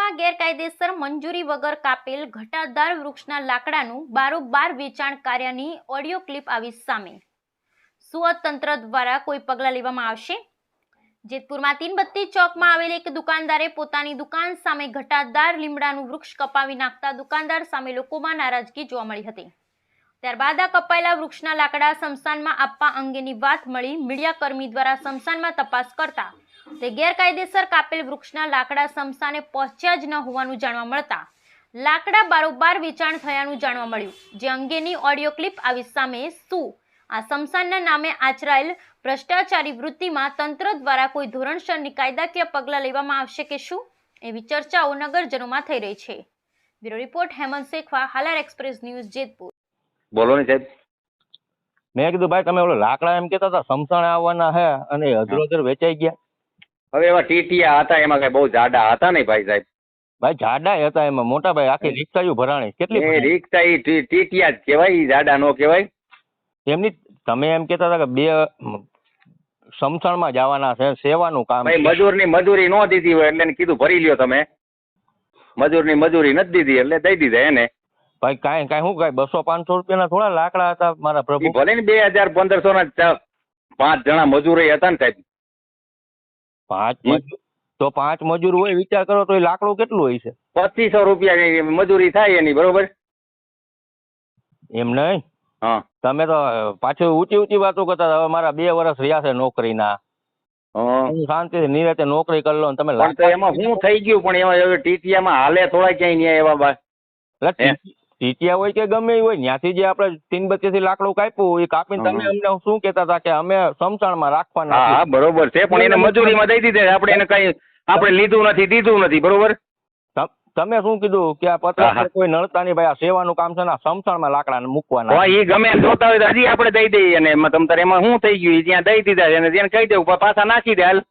જેતપુરમાં ગેરકાયદેસર મંજૂરી વગર કાપેલ ઘટાદાર વૃક્ષના લાકડાનું બારોબાર વેચાણ કાર્યની ઓડિયો ક્લિપ આવી સામે. શું તંત્ર દ્વારા કોઈ પગલાં લેવામાં આવશે? જેતપુરમાં તીનબત્તી ચોકમાં આવેલ એક દુકાનદારે પોતાની દુકાન સામે ઘટાદાર લીમડાનું વૃક્ષ કપાવી નાખતા દુકાનદાર સામે લોકોમાં નારાજગી જોવા મળી હતી. ત્યારબાદ આ કપાયેલા વૃક્ષના લાકડા સ્મશાનમાં આપવા અંગેની વાત મળી મીડિયાકર્મી દ્વારા સ્મશાનમાં તપાસ કરતા તે ગેરકાયદેસર કાપેલ વૃક્ષના લાકડા સ્મશાને પહોંચ્યા જ ન હોવાનું જાણવા મળતા લાકડા બારોબાર વેચાણ થયાનું જાણવા મળ્યું, જે અંગેની ઓડિયો ક્લિપ આવી સામે. શું આ સ્મશાનના નામે આચરાયેલ ભ્રષ્ટાચારી વૃત્તિમાં તંત્ર દ્વારા કોઈ ધોરણસરની કાયદાકીય પગલાં લેવામાં આવશે કે શું, એવી ચર્ચાઓ નગરજનોમાં થઈ રહી છે. Bureau report Hemant Shekhwa, Halar express news, Jetpur. બોલો ને સાહેબ. મેં કીધું ભાઈ તમે ઓલો લાકડા એમ કહેતા હતા સમસાણે આવવાના હે અને હજરોજર વેચાઈ ગયા. હવે એવા ટીટિયા હતા, એમાં કઈ બહુ જાડા હતા નહીં ભાઈ સાહેબ. ભાઈ જાડા હતા એમાં મોટા ભાઈ, આખી રિક્ષાયું ભરાણી. કેટલી એ રિક્ષા ઈ ટીટિયા જ કહેવાય, ઈ જાડા નો કહેવાય. એમની તમે એમ કહેતા હતા કે બે સમસાણમાં જવાના છે, સેવાનું કામ. ભાઈ મજૂરની મજૂરી નો દીધી હોય એટલે એને કીધું ભરી લ્યો તમે. મજૂરની મજૂરી નથી દીધી એટલે દઈ દીધા એને. ભાઈ કાંઈ શું કાંઈ 200-500 રૂપિયાના થોડા લાકડા હતા મારા પ્રભુ. ભલે ને 2000-1500 ના 5 જણા મજૂર હતા ને સાહેબ. 5 તો 5 મજૂર હોય, વિચાર કરો તો એ લાકડું કેટલું હોય છે? 2500 રૂપિયા મજૂરી થાય એની, બરોબર? એમ નહીં. હા, તમે તો પાછું ઊંચી વાતો કરતા હતા. હવે મારા 2 વર્ષ રહ્યા છે નોકરીના, હું શાંતિથી નિરાતે નોકરી કરી લો. તમે એમાં શું થઈ ગયું? પણ એમાં ટીટીયામાં હાલે થોડા ક્યાંય ન્યાય એવા બા ટીટિયા હોય કે ગમે એ હોય, ત્યાંથી જે આપણે તીનબત્તી થી લાકડું કાપ્યું એ કાપીને તમે અમને શું કહેતા હતા કે અમે સમસાણમાં રાખવાના. હા બરોબર છે, પણ એને મજૂરીમાં દઈ દીધે. આપણે એને કઈ આપણે લીધું નથી, દીધું નથી, બરોબર? તમે શું કીધું કે આ પત્ર કોઈ નડતા નહીં ભાઈ, આ સેવાનું કામ છે ને સમસાણમાં લાકડા મૂકવાના. એ ગમે જોતા હોય તો હજી આપણે દઈ દઈએ. અને તમતારે એમાં શું થઈ ગયું? ત્યાં દઈ દીધા એને, ત્યાં કહી દેવું પાછા નાખી દે. હાલ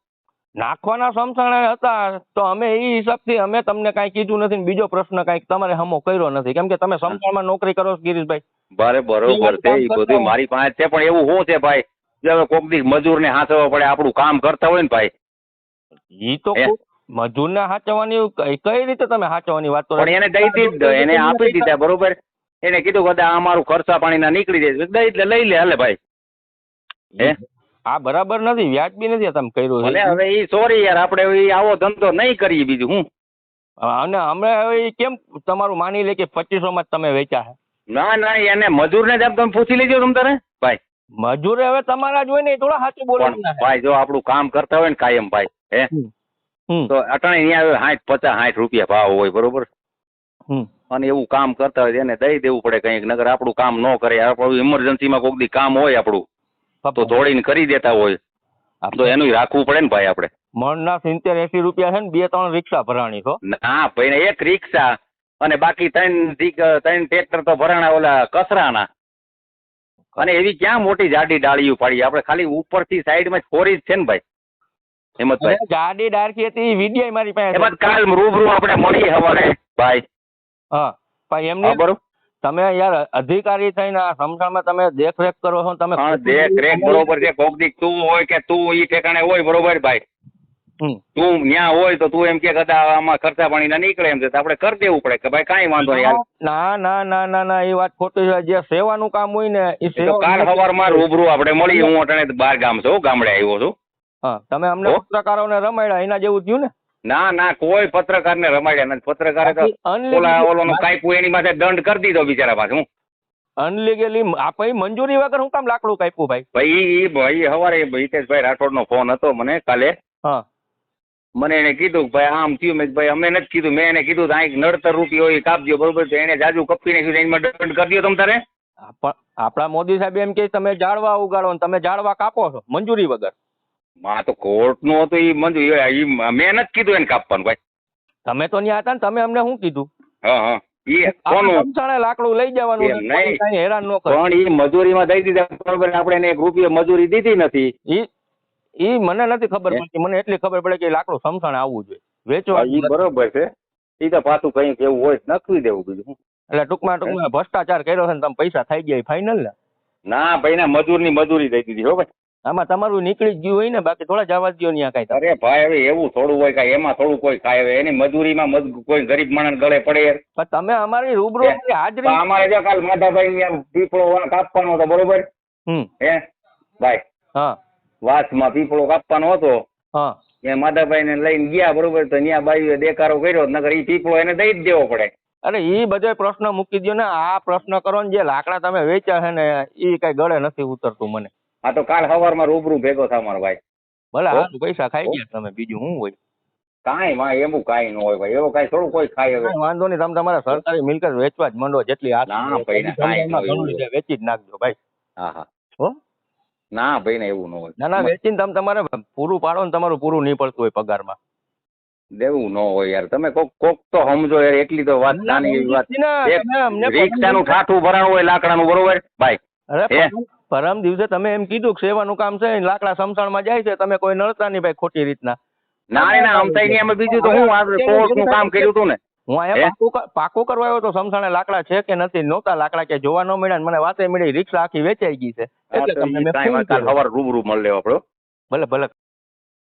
નાખવાના સમસાણે હતા તો અમે એ હિસાબથી અમે તમને કાંઈ કીધું નથી. બીજો પ્રશ્ન કાંઈક તમારે હમો કર્યો નથી, કેમ કે તમે સમસાણમાં નોકરી કરો છો ગિરીશભાઈ. બરોબર છે, એ બધું મારી પાસે છે. પણ એવું શું છે ભાઈ, હવે કોક દી મજૂર ને હાંચવા પડે, આપણું કામ કરતા હોય ને ભાઈ. ઈ તો મજૂર ને હાચવવાની કઈ રીતે તમે હાચવવાની વાત કરો? પણ એને દઈ દીધું, એને આપી દીધા, બરોબર? એને કીધું કદા અમારું ખર્ચા પાણી ના નીકળી જાય, દઈ એટલે લઈ લે. હાલે ભાઈ, હે આ બરાબર નથી, વ્યાજબી નથી તમે કર્યું. હવે ઈ સોરી યાર, આપણે આવો ધંધો નહીં કરીએ. બીજું હું અને અમે હવે કેમ તમારું માની લે કે 2500 માં તમે વેચ્યા છે? ના એને મજૂર ને જ તમે પૂછી લેજો તમ તારે ભાઈ. મજૂર હવે તમારા જ હોય ને, થોડા સાચું બોલો ભાઈ. જો આપણું કામ કરતા હોય ને કાયમ ભાઈ, હે તો અટાણે અહીંયા 60-50-60 રૂપિયા ભાવ હોય, બરોબર? અને એવું કામ કરતા હોય એને દઈ દેવું પડે કંઈક, નગર આપણું કામ ન કરે. આપણું ઇમરજન્સીમાં કોઈક દી કામ હોય આપણું તો દોડીને કરી દેતા હોય તો એનું રાખવું પડે ને ભાઈ. આપણે મણના 70-80 રૂપિયા છે ને, 2-3 રિક્ષા ભરાણી છો. ના ભાઈ, એક રિક્ષા અને બાકી 3 ટ્રેક્ટર તો ભરાણા ઓલા કચરાના. અને એવી ક્યાં મોટી જાડી ડાળીઓ પાડી? આપણે ખાલી ઉપરથી સાઈડમાં ફોરી જ છે ને ભાઈ. હિંમતભાઈ જાડી ડાળખી હતી, વિડિયો મારી પાસે. એમાં કાલ રૂબરૂ આપણે મળીએ હવારે ભાઈ. હા ભાઈ, એમને બરોબર. તમે યાર અધિકારી થઈને આ સમસાણમાં તમે દેખરેખ કરો છો. તમે દેખરેખ બરોબર છે. કોક દી તું હોય કે તું ઈ ઠેકાણે હોય, બરોબર ભાઈ? તું ન્યા હોય તો તું એમ કે કદા આમાં ખર્ચા પાણી ના નીકળે એમ છે, આપણે કરી દેવું પડે કે ભાઈ કાંઈ વાંધો નહીં. ના એ વાત ખોટી છે. જે સેવાનું કામ હોય ને એ કાલ સવારમાં રૂબરૂ આપણે મળીએ. હું અટાણે 12 ગામ છું, ગામડે આવ્યો છું. હા, તમે અમને પત્રકારોને રમાડ્યા એના જેવું થયું ને? ના કોઈ પત્રકારને રમાડ્યા નથી. પત્રકારે તો ઓલો કાપ્યું એની માથે દંડ કરી દીધો બિચારા પાસે. હું અનલીગલી આપણે મંજૂરી વગર હું કામ લાકડું કાપ્યું ભાઈ? ભાઈ સવારે હિતેશભાઈ રાઠોડ નો ફોન હતો મને કાલે. હા, મને એને કીધું ભાઈ આમ થયું. મેં ભાઈ અમે નથી કીધું, મેં એને કીધું આ નડતર રૂપિયો એ કાપજો, બરોબર? એને જાજુ કપી નાખ્યું, એમાં દંડ કરી દો તમ તારે. આપણા મોદી સાહેબ એમ કે તમે જાળવા ઉગાડો ને તમે જાળવા કાપો છો મંજૂરી વગર. માં તો કોર્ટ નું હતું, એ મંજૂરી મેં નથી કીધું એને કાપવાનું ભાઈ. તમે તો ત્યાં હતા ને, તમે અમને શું કીધું? હા લાકડું લઈ જવાનું, હેરાન ન કરો. પણ એ મજૂરીમાં દઈ દીધા, બરોબર? આપણે એને 1 રૂપિયો મજૂરી દીધી નથી. ઈ મને નથી ખબર પડતી. મને એટલી ખબર પડે કે લાકડું સમસાણે આવવું જોઈએ વેચવા. બરોબર છે. એ તો પાછું કઈક એવું હોય નખવી દેવું બીજું. એટલે ટૂંકમાં ભ્રષ્ટાચાર કર્યો છે ને તમે પૈસા થઈ ગયા ફાઇનલ ને? ના ભાઈ, ના મજૂરની મજૂરી દઈ દીધી હો ભાઈ. આમાં તમારું નીકળી જ ગયું હોય ને, બાકી થોડા જવા દો ત્યાં કાંઈ. અરે ભાઈ હવે એવું થોડું હોય કાંઈ, એમાં થોડું કોઈ ખાય હવે, એની મજૂરીમાં કોઈ ગરીબ માણસ ગળે પડે યાર. પણ તમે અમારી રૂબરૂ હે? હાજરી. તો અમારે જો કાલ માધાભાઈ ત્યાં પીપળો કાપવાનો હતો બરોબર હે ભાઈ, હા વાસમાં પીપળો કાપવાનો હતો, હા એ માધાભાઈ ને લઈને ગયા બરોબર, તો ત્યાં બાઈએ દેકારો કર્યો, નકર ઈ પીપળો એને દઈ જ દેવો પડે. અરે ઈ બધો પ્રશ્ન મૂકી દો ને, આ પ્રશ્ન કરો ને, જે લાકડા તમે વેચ્યા છે ને ઈ કઈ ગળે નથી ઉતરતું મને. આ તો કાલ સવારમાં રૂબરૂ ભેગો થા મારો ભાઈ. ભલે હારું પૈસા ખાઈ ગયા તમે, બીજું શું હોય. કાંઈ માં એવું કાંઈ ન હોય ભાઈ, એવું કાંઈ થોડું કોઈ ખાય હવે. કાંઈ વાંધો નહીં, તમે તમારા સરકારી મિલકત વેચવા જ માંડો, જેટલી હાથ ના ભાઈ ના, કાંઈ ન હોય એવું. વેચી જ નાખજો ભાઈ. હા હા હો ના ભાઈ ને એવું ન હોય. ના ના, વેચીને તમે તમારે પૂરું પાડો ને, તમારું પૂરું નહીં પડતું હોય પગારમાં. દેવું ન હોય યાર, તમે કોક તો સમજો યાર, એટલી તો વાત નાની એવી વાત. એક રિક્ષાનું ઠાઠું ભરાણું હોય લાકડાનું બરોબર ભાઈ. અરે પરમ દિવસે તમે એમ કીધું કે સેવાનું કામ છે, લાકડા સમસાણમાં જાય છે, તમે કોઈ નડતા નહીં ભાઈ ખોટી રીતના. ના ના અમતાઈ ની એમાં બીજું તો હું કોર્ટનું કામ કર્યું હતું ને. હું અહીંયા પાકું કરવા આવ્યો તો સમસાણે લાકડા છે કે નથી, નહોતા લાકડા કે જોવા ન મળ્યા, મને વાતે મળી રિક્ષા આખી વેચાઈ ગઈ છે. એટલે તમને મેં ફોન કર્યો. સવારે રૂબરૂ મળી લેવો આપણો. ભલે ભલે.